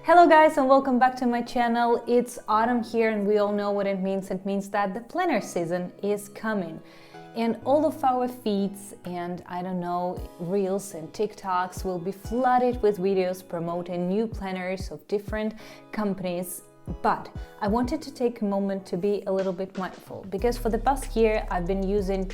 Hello guys and welcome back to my channel. It's autumn here and we all know what it means. It means that the planner season is coming. And all of our feeds and reels and TikToks will be flooded with videos promoting new planners of different companies. But I wanted to take a moment to be a little bit mindful because for the past year I've been using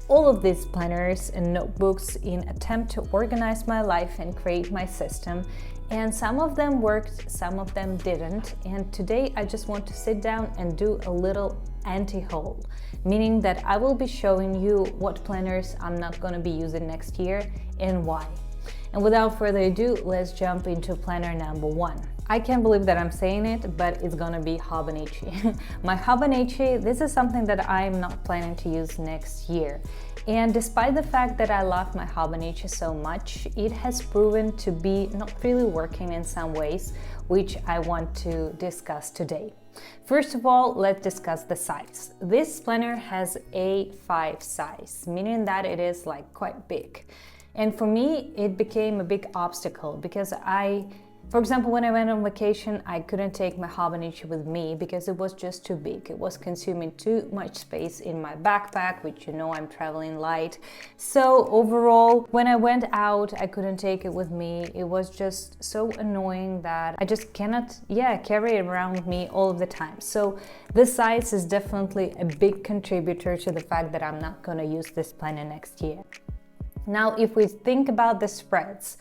all of these planners and notebooks in attempt to organize my life and create my system. And some of them worked, some of them didn't. And today I just want to sit down and do a little anti-haul, meaning that I will be showing you what planners I'm not going to be using next year and why. And without further ado, let's jump into planner number one. I can't believe that I'm saying it, but it's gonna be Hobonichi. My Hobonichi, this is something that I'm not planning to use next year. And despite the fact that I love my Hobonichi so much, it has proven to be not really working in some ways, which I want to discuss today. First of all, let's discuss the size. This planner has A5 size, meaning that it is like quite big. And for me, it became a big obstacle because for example, when I went on vacation, I couldn't take my Hobonichi with me because it was just too big. It was consuming too much space in my backpack, which you know I'm traveling light. So overall, when I went out, I couldn't take it with me. It was just so annoying that I just cannot, carry it around with me all of the time. So this size is definitely a big contributor to the fact that I'm not gonna use this planner next year. Now, if we think about the spreads,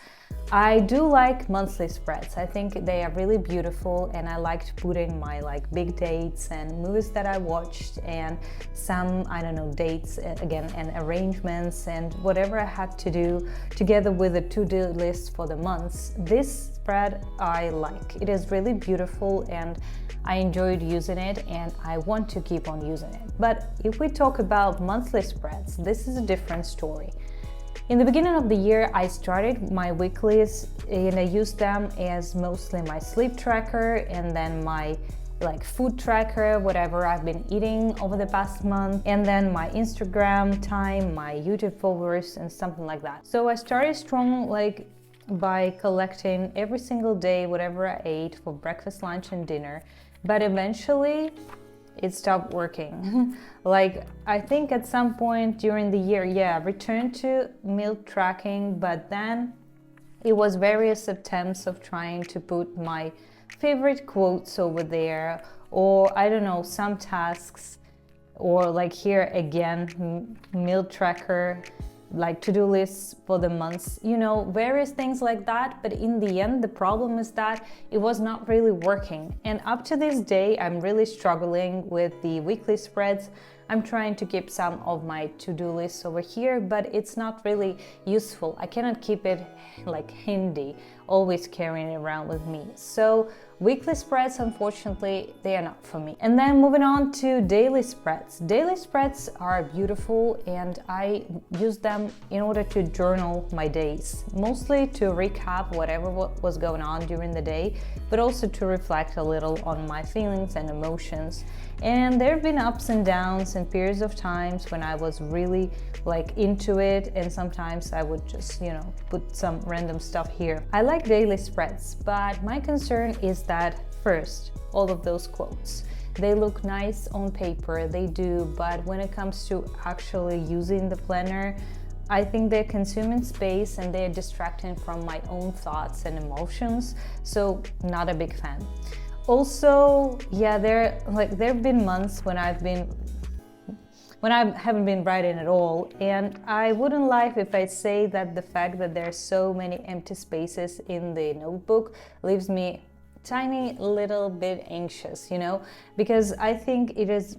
I do like monthly spreads. I think they are really beautiful and I like to put in my big dates and movies that I watched and some, dates again and arrangements and whatever I have to do together with a to-do list for the months. This spread I like. It is really beautiful and I enjoyed using it and I want to keep on using it. But if we talk about monthly spreads, this is a different story. In the beginning of the year, I started my weeklies and I used them as mostly my sleep tracker and then my food tracker, whatever I've been eating over the past month, and then my Instagram time, my YouTube followers and something like that. So I started strong by collecting every single day whatever I ate for breakfast, lunch and dinner, but eventually it stopped working. I think at some point during the year, I returned to meal tracking, but then it was various attempts of trying to put my favorite quotes over there, or some tasks, or here again, meal tracker, to-do lists for the months, various things like that. But in the end, the problem is that it was not really working. And up to this day, I'm really struggling with the weekly spreads. I'm trying to keep some of my to-do lists over here, but it's not really useful. I cannot keep it handy, always carrying it around with me. So weekly spreads, unfortunately, they are not for me. And then moving on to daily spreads. Daily spreads are beautiful and I use them in order to journal my days, mostly to recap whatever was going on during the day, but also to reflect a little on my feelings and emotions. And there have been ups and downs and periods of times when I was really into it, and sometimes I would just, put some random stuff here. I like daily spreads, but my concern is that first, all of those quotes, they look nice on paper, they do, but when it comes to actually using the planner, I think they're consuming space and they're distracting from my own thoughts and emotions, so not a big fan. Also, there have been months when I haven't been writing at all, and I wouldn't lie if I say that the fact that there are so many empty spaces in the notebook leaves me tiny little bit anxious, because I think it is,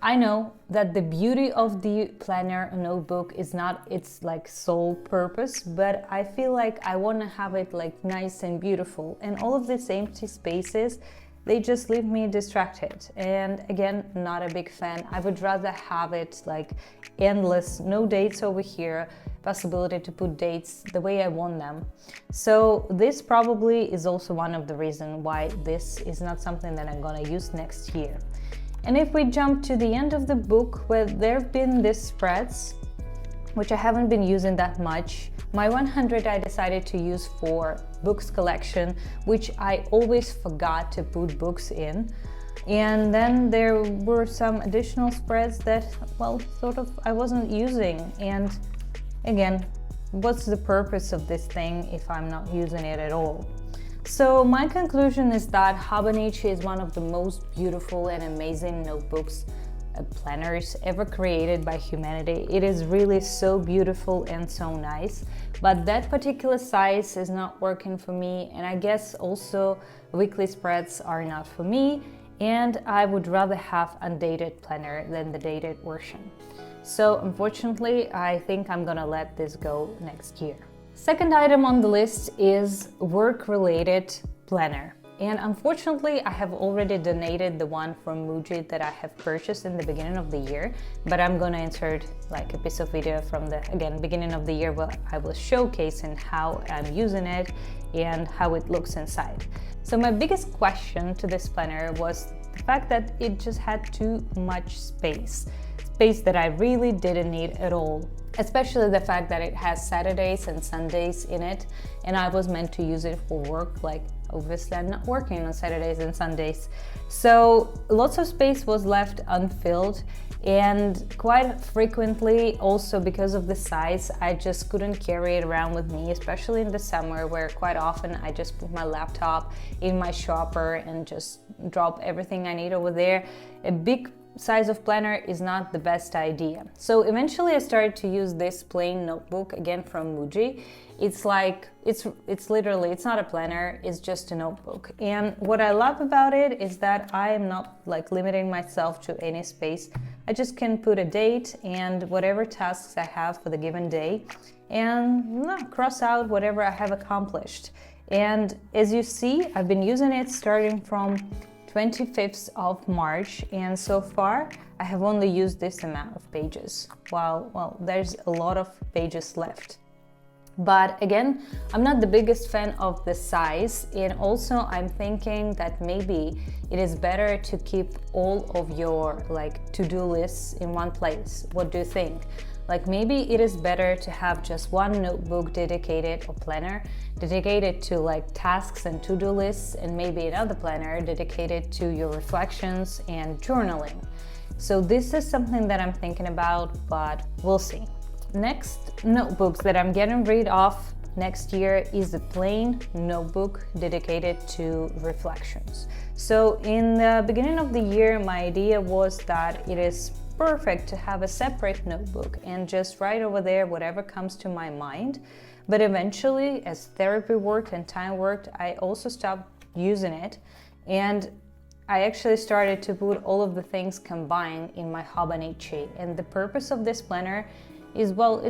I know that the beauty of the planner notebook is not its sole purpose, but I feel like I want to have it nice and beautiful, and all of these empty spaces, they just leave me distracted. And again, not a big fan. I would rather have it endless, no dates over here, possibility to put dates the way I want them. So this probably is also one of the reasons why this is not something that I'm gonna use next year. And if we jump to the end of the book where there have been these spreads, which I haven't been using that much. My 100 I decided to use for books collection, which I always forgot to put books in. And then there were some additional spreads that, well, sort of I wasn't using. And again, what's the purpose of this thing if I'm not using it at all? So my conclusion is that Hobonichi is one of the most beautiful and amazing notebooks, planners ever created by humanity. It is really so beautiful and so nice, but that particular size is not working for me, and I guess also weekly spreads are not for me, and I would rather have undated planner than the dated version. So unfortunately, I think I'm gonna let this go next year. Second item on the list is work-related planner. And unfortunately, I have already donated the one from Muji that I have purchased in the beginning of the year, but I'm gonna insert like a piece of video from the, again, beginning of the year where I was showcasing how I'm using it and how it looks inside. So my biggest question to this planner was the fact that it just had too much space that I really didn't need at all. Especially the fact that it has Saturdays and Sundays in it, and I was meant to use it for work. Like, obviously I'm not working on Saturdays and Sundays. So lots of space was left unfilled, and quite frequently also because of the size, I just couldn't carry it around with me, especially in the summer where quite often I just put my laptop in my shopper and just drop everything I need over there. A big size of planner is not the best idea. So eventually I started to use this plain notebook, again from Muji. It's like, it's literally, it's not a planner, it's just a notebook. And what I love about it is that I am not like limiting myself to any space. I just can put a date and whatever tasks I have for the given day and cross out whatever I have accomplished. And as you see, I've been using it starting from 25th of March, and so far I have only used this amount of pages, while, well, there's a lot of pages left. But again, I'm not the biggest fan of the size, and also I'm thinking that maybe it is better to keep all of your like to-do lists in one place. What do you think? Like maybe it is better to have just one notebook dedicated, or planner dedicated to like tasks and to-do lists, and maybe another planner dedicated to your reflections and journaling. So this is something that I'm thinking about, but we'll see. Next notebooks that I'm getting rid of next year is a plain notebook dedicated to reflections. So in the beginning of the year, my idea was that it is perfect to have a separate notebook and just write over there whatever comes to my mind. But eventually, as therapy worked and time worked, I also stopped using it, and I actually started to put all of the things combined in my Hobonichi. And the purpose of this planner is, well,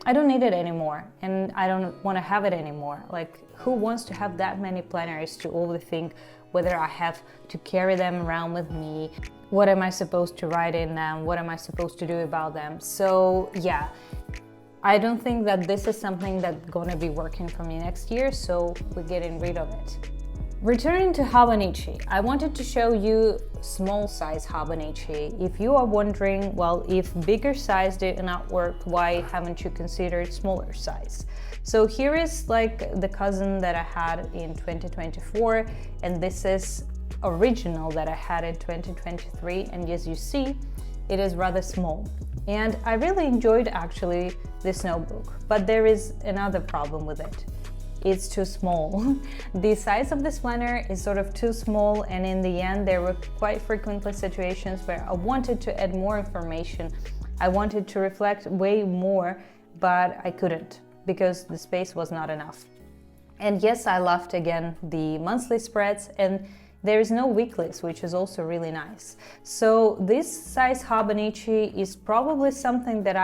I don't need it anymore, and I don't want to have it anymore. Like, who wants to have that many planners to overthink whether I have to carry them around with me? What am I supposed to write in them? What am I supposed to do about them? So yeah, I don't think that this is something that's gonna be working for me next year, so we're getting rid of it. Returning to Hobonichi, I wanted to show you small size Hobonichi. If you are wondering, well, if bigger size did not work, why haven't you considered smaller size? So here is like the cousin that I had in 2024, and this is original that I had in 2023, and as you see, it is rather small. And I really enjoyed actually this notebook, but there is another problem with it. It's too small. The size of this planner is sort of too small, and in the end there were quite frequently situations where I wanted to add more information. I wanted to reflect way more, but I couldn't because the space was not enough. And yes, I loved again the monthly spreads, and there is no weeklies, which is also really nice. So this size Hobonichi is probably something that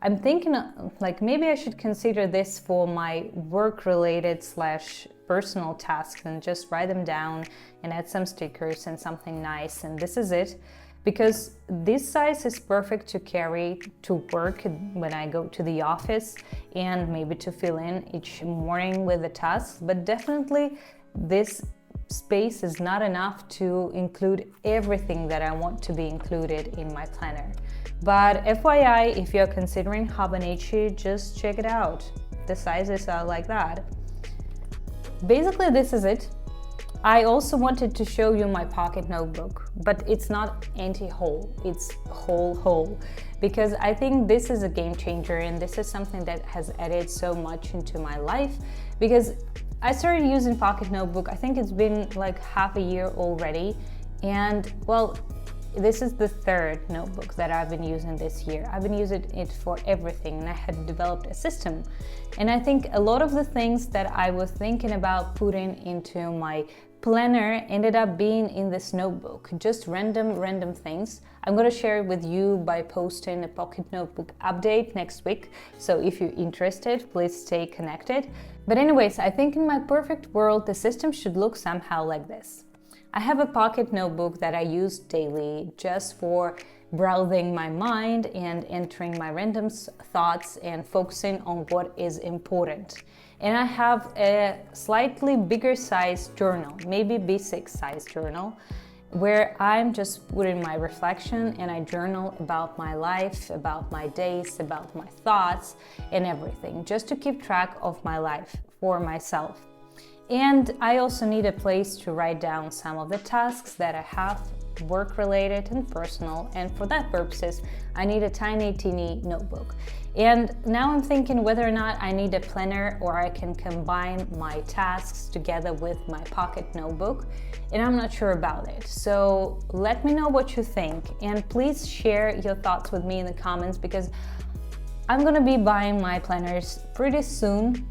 I'm thinking like maybe I should consider this for my work-related / personal tasks and just write them down and add some stickers and something nice, and this is it. Because this size is perfect to carry to work when I go to the office, and maybe to fill in each morning with the tasks, but definitely this space is not enough to include everything that I want to be included in my planner. But FYI, if you're considering Hobonichi, just check it out. The sizes are like that. Basically, this is it. I also wanted to show you my pocket notebook, but it's not anti-hole, it's whole, because I think this is a game changer, and this is something that has added so much into my life, because I started using pocket notebook, I think it's been like half a year already, and well, this is the third notebook that I've been using this year. I've been using it for everything, and I had developed a system. And I think a lot of the things that I was thinking about putting into my planner ended up being in this notebook, just random things. I'm going to share it with you by posting a pocket notebook update next week. So if you're interested, please stay connected. But anyways, I think in my perfect world, the system should look somehow like this. I have a pocket notebook that I use daily just for browsing my mind and entering my random thoughts and focusing on what is important. And I have a slightly bigger size journal, maybe B6 size journal, where I'm just putting my reflection and I journal about my life, about my days, about my thoughts and everything, just to keep track of my life for myself. And I also need a place to write down some of the tasks that I have, work-related and personal, and for that purposes, I need a tiny, teeny notebook. And now I'm thinking whether or not I need a planner or I can combine my tasks together with my pocket notebook, and I'm not sure about it. So let me know what you think, and please share your thoughts with me in the comments, because I'm gonna be buying my planners pretty soon.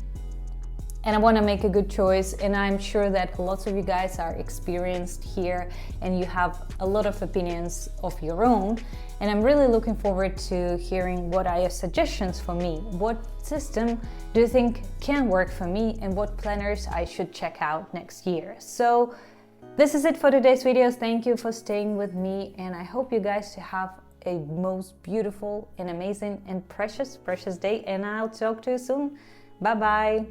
And I want to make a good choice, and I'm sure that lots of you guys are experienced here and you have a lot of opinions of your own, and I'm really looking forward to hearing what are your suggestions for me. What system do you think can work for me, and what planners I should check out next year? So this is it for today's videos. Thank you for staying with me, and I hope you guys have a most beautiful and amazing and precious day, and I'll talk to you soon. Bye bye.